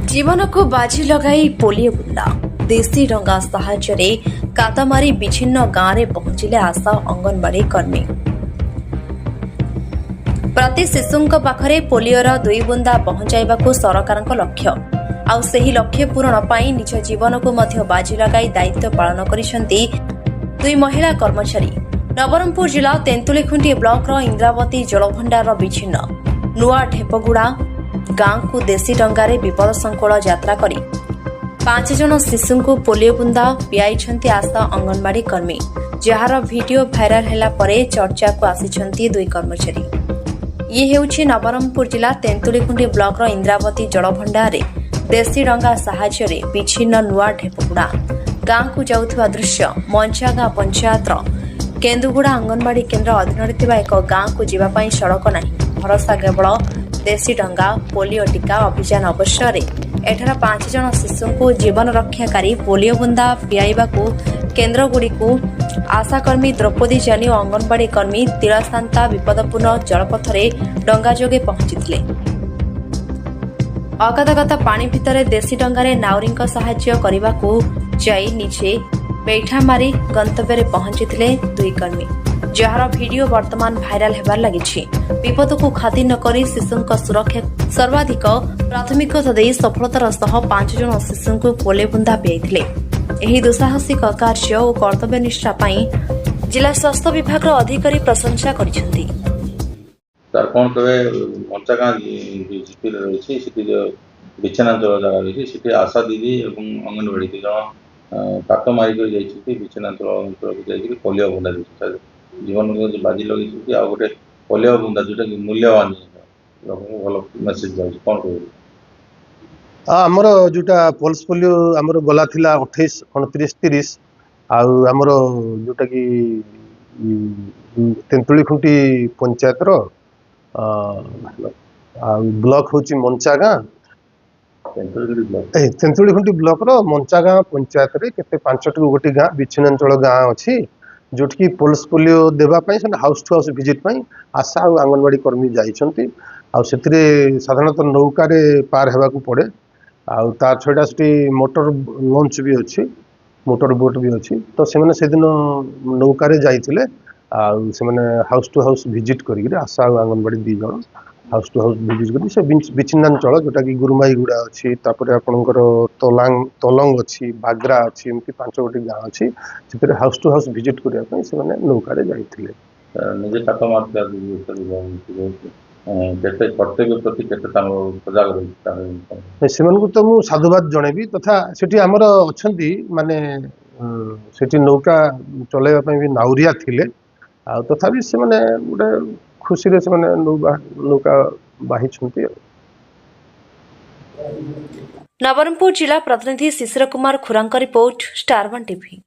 जीवन को बाजी लगाई पोलियो बुंदा देशी डंगा साहाय्य कातमारी विच्छिन्न गांव में पहुंचिले आशा अंगनवाड़ी कर्मी। प्रति शिशु पाखरे पोलियोर 2 बुंदा पहुंचाइबाकू सरकारक लक्ष्य आउ सही लक्ष्य पूरण पाई निज जीवन को मध्य बाजी लगाई दायित्व पालन करिसेंती 2 महिला कर्मचारी। नवरंगपुर जिला तेंतुलीखुंटी ब्लॉक इंद्रावती जलभंडार विच्छिन्न नुआ ढेपगुड़ा गांव को देशी डंगारे विपद संकुल यात्रा करी 5 जन शिशु को पोलियो बुंदा पियाई आशा अंगनवाड़ी कर्मी, जार वीडियो भाइराल हैला परे चर्चा को आसिछंती 2 कर्मचारी। ये हेउछि नवरंगपुर जिला तेंतुलीखुंटी ब्लॉक इंद्रावती जलभंडारे देशी डंगा साहाय्य विच्छिन्न नुआ ढेपगुड़ा गांव को जाउथबा दृश्य मंचागां पंचायतर केन्दुगुड़ा अंगनवाड़ी केन्द्र अधीन एक गांव को जीवाई सड़क नहीं, भरोसा केवल देशी डंगा पोलियो टीका अभियान अवसर एठार 5 जन शिशु को जीवन रक्षाकारी पोलियो बुंदा पियाइबाकू केन्द्रगुड़ी आशाकर्मी द्रौपदी जानी और अंगनवाड़ी कर्मी तिलासांता विपदपूर्ण जलपथरे डंगा जोगे पहुंची। अगाधगता पानी भितर देशी डंगारे नाउरी साहाय्य करने जाई निजे बैठा मारी गंतव्य पहुंची 2 कर्मी, जार वीडियो वर्तमान भाइराल हेबार लगी। विपद को खातिर नकरी शिशु सुरक्षा सर्वाधिक प्राथमिकता दे सफलतार सह 5 जन शिशु को पोलियो बुंदा पियाइथिले। एही दुस्साहसिक कार्य और कर्तव्यनिष्ठा पाई जिला स्वास्थ्य विभाग अधिकारी प्रशंसा करिसेंती। तार कोन कबे मंचागां जिपिल रहिछि सिटी बिछनांचल जगह रहिछि सिटी आशा दीदी एवं अंगनवाड़ी दी जन ताक मारी कर जाइछि बिछनांचल अंचल को जाइछि पोलियो बुंदा दिछि जीवन को बाजी लगे आ गोटे पोलियो बुंदा जोटा कि मूल्यवान भल मेसेज जाइछि कोन कहबो। आमर जोटा पल्स पोलियो आमर गला थिला 28 29 30 आमर जोटा कि तेंतुलीखुंटी पंचायतर ब्लॉक होची मंचागां तेंतुलीखुंटी ब्लॉक रो मंचागां पंचायत रे केते 5टी गोटी गाँ विच्छिन्नांचल गाँ अच्छी जोटि पल्स पोलियो देवाई हाउस टू हाउस विजिट आशा और आंगनवाड़ी कर्मी जाइछंती साधारणतः नौकारे पार हेबाकू पड़े तार छड़ा से मोटर लॉन्च भी अच्छी मोटर बोट भी अच्छी तो से दिन नौकारे जाइथिले से हाउस टू हाउस विजिट करी आशा और आंगनवाड़ी 2 जन हाउस टू हाउस विजिट करी से विच्छिन्नांचल जोटा कि गुरुमाईगुड़ा अच्छी आपणकर तलंग अच्छी बाग्रा अच्छी एमती 5 गोटी गाँ अच्छी से हाउस टू हाउस विजिट करने से नौकारे जाइथिले। निजे ताक कर्तव्य प्रति सजग रही तो मुझे साधुवाद जनइबी तथा सेठी आमर अच्छी माने सेठी नौका चलैया भी नाउरिया थिले तथापि से माने गोटे खुशी रे से माने नौका बाहिछंती। नवरंगपुर जिला प्रतिनिधि Shishir Kumar खुरांक report star 1 TV.